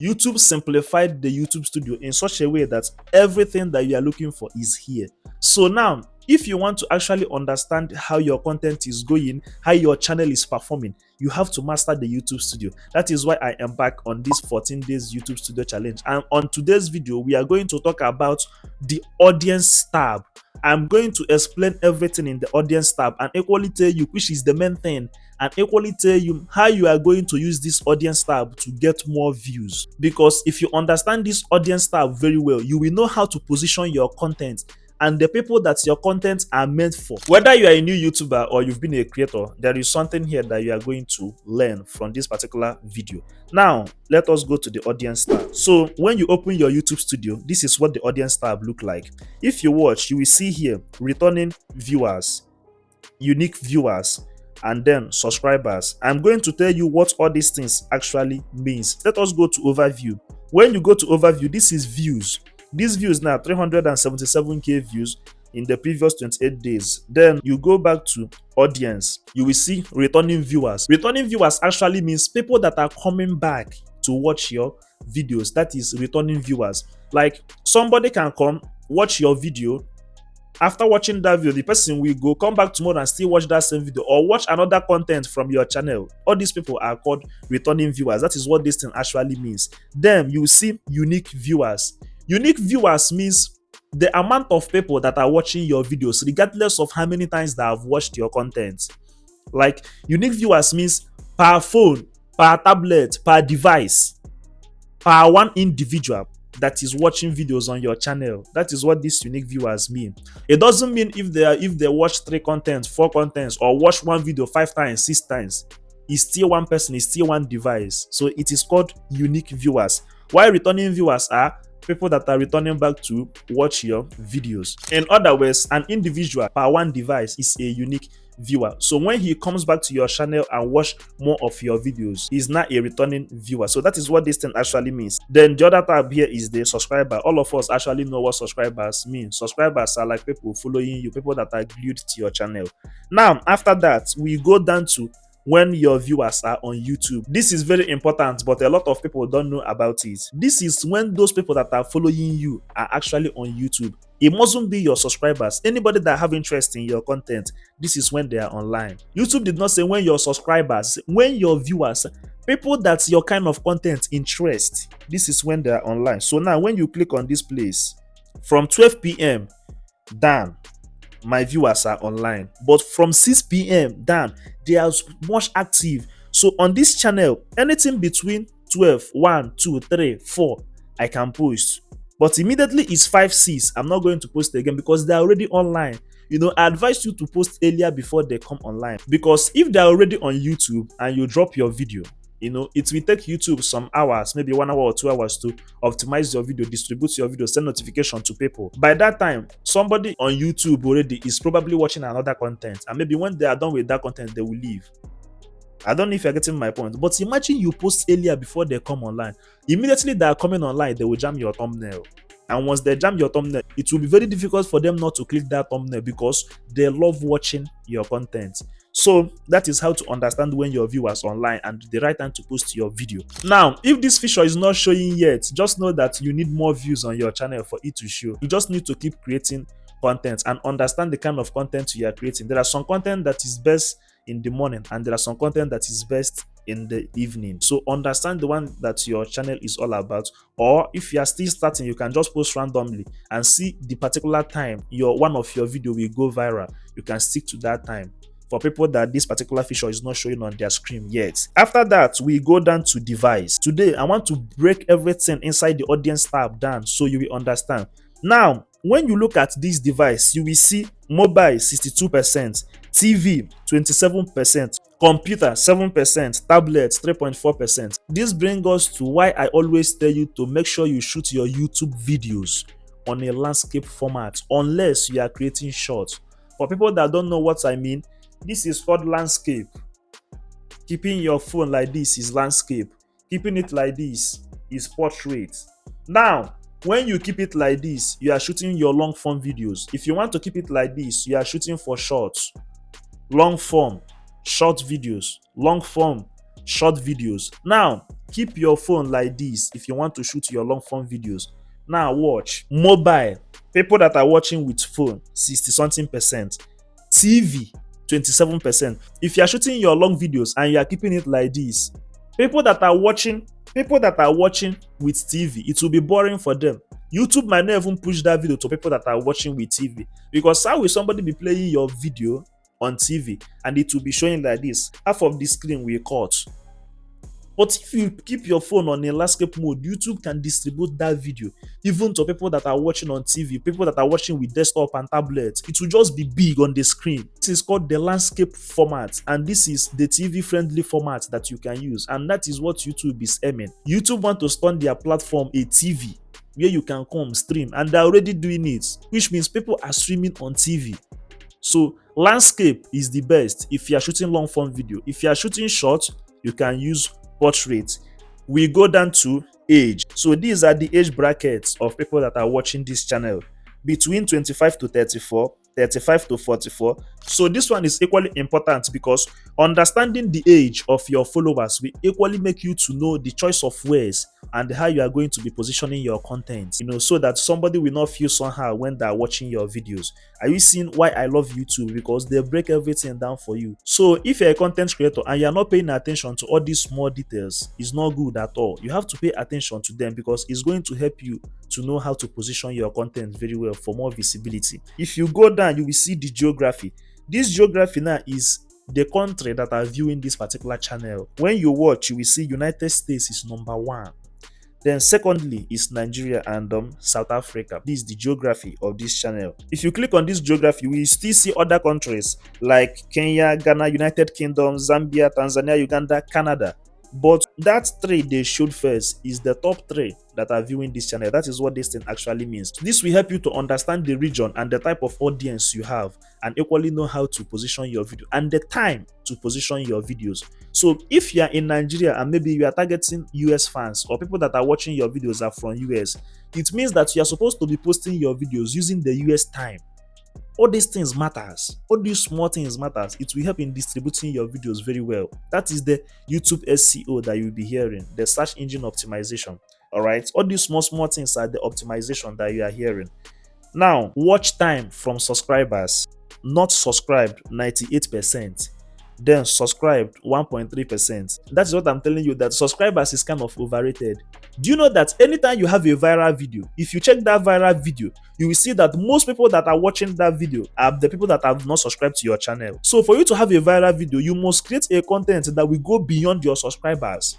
YouTube simplified the YouTube Studio in such a way that everything that you are looking for is here. So now, if you want to actually understand how your content is going, how your channel is performing, you have to master the YouTube Studio. That is why I am back on this 14 days YouTube Studio challenge. And on today's video, we are going to talk about the audience tab. I'm going to explain everything in the audience tab and equally tell you which is the main thing, and equally tell you how you are going to use this audience tab to get more views. Because if you understand this audience tab very well, you will know how to position your content and the people that your content are meant for. Whether you are a new YouTuber or you've been a creator, there is something here that you are going to learn from this particular video. Now, let us go to the audience tab. So when you open your YouTube Studio, this is what the audience tab look like. If you watch, you will see here returning viewers, unique viewers, and then subscribers. I'm going to tell you what all these things actually means. Let us go to overview. When you go to overview, this is views. These views now 377k views in the previous 28 days. Then you go back to audience, you will see returning viewers. Returning viewers actually means people that are coming back to watch your videos. That is returning viewers. Like somebody can come watch your video. After watching that video, the person will go come back tomorrow and still watch that same video or watch another content from your channel. All these people are called returning viewers. That is what this thing actually means. Then you see unique viewers. Unique viewers means the amount of people that are watching your videos regardless of how many times they have watched your content. Like unique viewers means per phone, per tablet, per device, per one individual that is watching videos on your channel. That is what these unique viewers mean. It doesn't mean if they watch 3 contents, 4 contents, or watch one video 5 times, 6 times. It's still one person, it's still one device. So it is called unique viewers. While returning viewers are people that are returning back to watch your videos. In other words, an individual per one device is a unique viewer. So when he comes back to your channel and watch more of your videos, he's not a returning viewer. So that is what this thing actually means. Then the other tab here is the subscriber. All of us actually know what subscribers mean. Subscribers are like people following you, people that are glued to your channel. Now, after that, we go down to when your viewers are on YouTube. This is very important, but a lot of people don't know about it. This is when those people that are following you are actually on YouTube. It mustn't be your subscribers. Anybody that have interest in your content, this is when they are online. YouTube did not say when your subscribers, when your viewers, people that's your kind of content interest, this is when they are online. So now when you click on this place, from 12 p.m. down, my viewers are online, but from 6 p.m. down, they are much active. So on this channel, anything between 12, 1, 2, 3, 4, I can post. But immediately it's 5, 6, I'm not going to post again because they're already online. You know, I advise you to post earlier before they come online, because if they're already on YouTube and you drop your video, you know, it will take YouTube some hours, maybe 1 hour or 2 hours to optimize your video, distribute your video, send notification to people. By that time, somebody on YouTube already is probably watching another content, and maybe when they are done with that content, they will leave. I don't know if you're getting my point, but imagine you post earlier before they come online. Immediately they are coming online, they will jam your thumbnail. And once they jam your thumbnail, it will be very difficult for them not to click that thumbnail because they love watching your content. So that is how to understand when your viewers are online and the right time to post your video. Now, if this feature is not showing yet, just know that you need more views on your channel for it to show. You just need to keep creating content and understand the kind of content you are creating. There are some content that is best in the morning and there are some content that is best in the evening. So understand the one that your channel is all about, or if you are still starting, you can just post randomly and see the particular time one of your video will go viral. You can stick to that time for people that this particular feature is not showing on their screen yet. After that, we go down to device. Today I want to break everything inside the audience tab down so you will understand. Now, when you look at this device, you will see mobile 62%, TV 27%, computer 7%, tablet 3.4%. This brings us to why I always tell you to make sure you shoot your YouTube videos on a landscape format unless you are creating shorts. For people that don't know what I mean, this is called landscape. Keeping your phone like this is landscape. Keeping it like this is portrait. Now, when you keep it like this, you are shooting your long form videos. If you want to keep it like this, you are shooting for shorts. Long form, short videos. Long form, short videos. Now, Keep your phone like this if you want to shoot your long form videos. Now watch. Mobile, people that are watching with phone, 60 something percent. TV, 27%. If you are shooting your long videos and you are keeping it like this, people that are watching with TV, it will be boring for them. YouTube might not even push that video to people that are watching with TV, because how will somebody be playing your video on TV and it will be showing like this? Half of the screen will cut. But if you keep your phone on a landscape mode, YouTube can distribute that video even to people that are watching on TV, people that are watching with desktop and tablets. It will just be big on the screen. This is called the landscape format, and this is the TV friendly format that you can use, and that is what YouTube is aiming. YouTube want to turn their platform a TV where you can come stream, and they're already doing it, which means people are streaming on TV. So landscape is the best if you are shooting long form video. If you are shooting short, you can use portrait. We go down to age. So these are the age brackets of people that are watching this channel, between 25 to 34, 35 to 44. So this one is equally important, because understanding the age of your followers will equally make you to know the choice of words and how you are going to be positioning your content, so that somebody will not feel somehow when they're watching your videos. Are you seeing why I love YouTube? Because they break everything down for you. So if you're a content creator and you're not paying attention to all these small details, it's not good at all. You have to pay attention to them, because it's going to help you to know how to position your content very well for more visibility. If you go down, you will see the geography. This geography now is the country that are viewing this particular channel. When you watch, you will see United States is number 1. Then secondly is Nigeria and South Africa. This is the geography of this channel. If you click on this geography, we still see other countries like Kenya, Ghana, United Kingdom, Zambia, Tanzania, Uganda, Canada. But that 3 they showed first is the top 3 that are viewing this channel. That is what this thing actually means. This will help you to understand the region and the type of audience you have, and equally know how to position your video and the time to position your videos. So if you are in Nigeria and maybe you are targeting US fans, or people that are watching your videos are from US, it means that you are supposed to be posting your videos using the US time. All these things matters. All these small things matters. It will help in distributing your videos very well. That is the YouTube SEO that you'll be hearing, the search engine optimization. All right. All these small things are the optimization that you are hearing. Now, watch time from subscribers. Not subscribed, 98%. Then subscribed, 1.3%. That's what I'm telling you, that subscribers is kind of overrated. Do you know that anytime you have a viral video, if you check that viral video, you will see that most people that are watching that video are the people that have not subscribed to your channel. So for you to have a viral video, you must create a content that will go beyond your subscribers.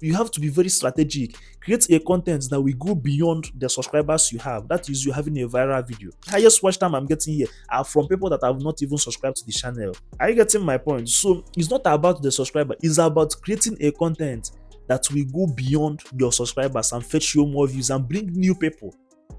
You have to be very strategic. Create a content that will go beyond the subscribers you have. That is, you having a viral video. Highest watch time I'm getting here are from people that have not even subscribed to the channel. Are you getting my point? So it's not about the subscriber. It's about creating a content that will go beyond your subscribers and fetch you more views and bring new people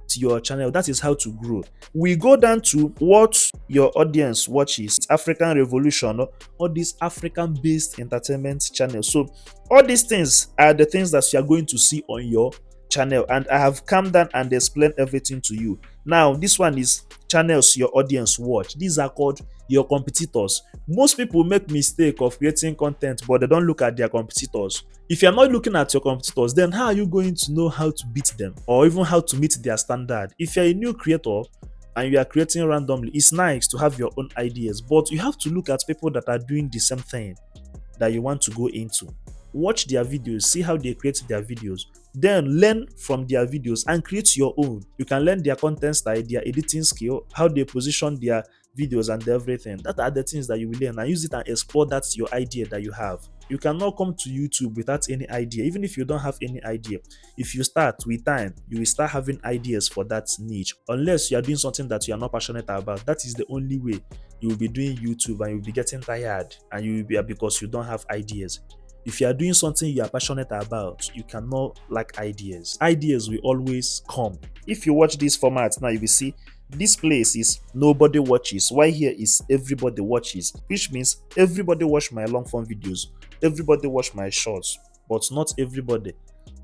to your channel. That is how to grow. We go down to what your audience watches. African Revolution, all these African based entertainment channels. So all these things are the things that you are going to see on your channel, and I have come down and explained everything to you. Now this one is channels your audience watch. These are called your competitors. Most people make mistake of creating content, but they don't look at their competitors. If you're not looking at your competitors, then how are you going to know how to beat them, or even how to meet their standard? If you're a new creator and you are creating randomly, it's nice to have your own ideas, but you have to look at people that are doing the same thing that you want to go into. Watch their videos, see how they create their videos, then learn from their videos and create your own. You can learn their content style, their editing skill, how they position their videos and everything. That are the things that you will learn, and use it and explore that's your idea that you have. You cannot come to YouTube without any idea. Even if you don't have any idea, if you start with time, you will start having ideas for that niche. Unless you are doing something that you are not passionate about, that is the only way you will be doing YouTube, and you will be getting tired, and you will be, because you don't have ideas. If you are doing something you are passionate about, you cannot lack ideas. Ideas will always come. If you watch this format now, you will see this place is nobody watches. Why here is everybody watches, which means everybody watch my long form videos, everybody watch my shorts, but not everybody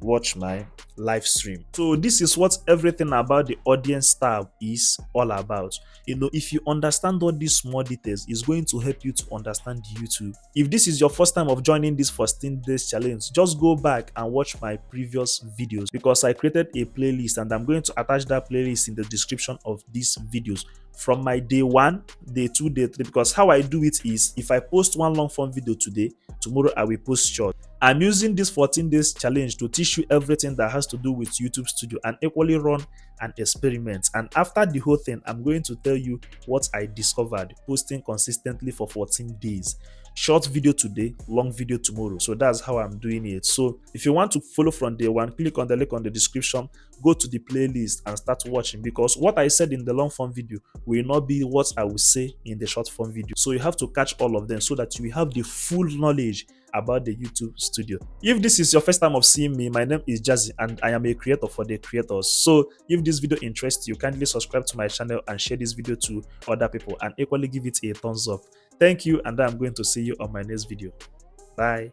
watch my live stream. So this is what everything about the audience tab is all about. If you understand all these small details, it's going to help you to understand YouTube. If this is your first time of joining this 14 days challenge, just go back and watch my previous videos, because I created a playlist and I'm going to attach that playlist in the description of these videos from my day 1, day 2, day 3. Because how I do it is, if I post one long form video today, tomorrow I will post short. I'm using this 14 days challenge to teach you everything that has to do with YouTube Studio and equally run an experiment. And after the whole thing, I'm going to tell you what I discovered posting consistently for 14 days. Short video today, long video tomorrow. So that's how I'm doing it. So if you want to follow from day 1, click on the link on the description, go to the playlist and start watching, because what I said in the long form video will not be what I will say in the short form video. So you have to catch all of them so that you will have the full knowledge about the YouTube Studio. If this is your first time of seeing me, my name is Jazi and I am a creator for the creators. So if this video interests you, kindly subscribe to my channel and share this video to other people, and equally give it a thumbs up. Thank you, and I'm going to see you on my next video. Bye.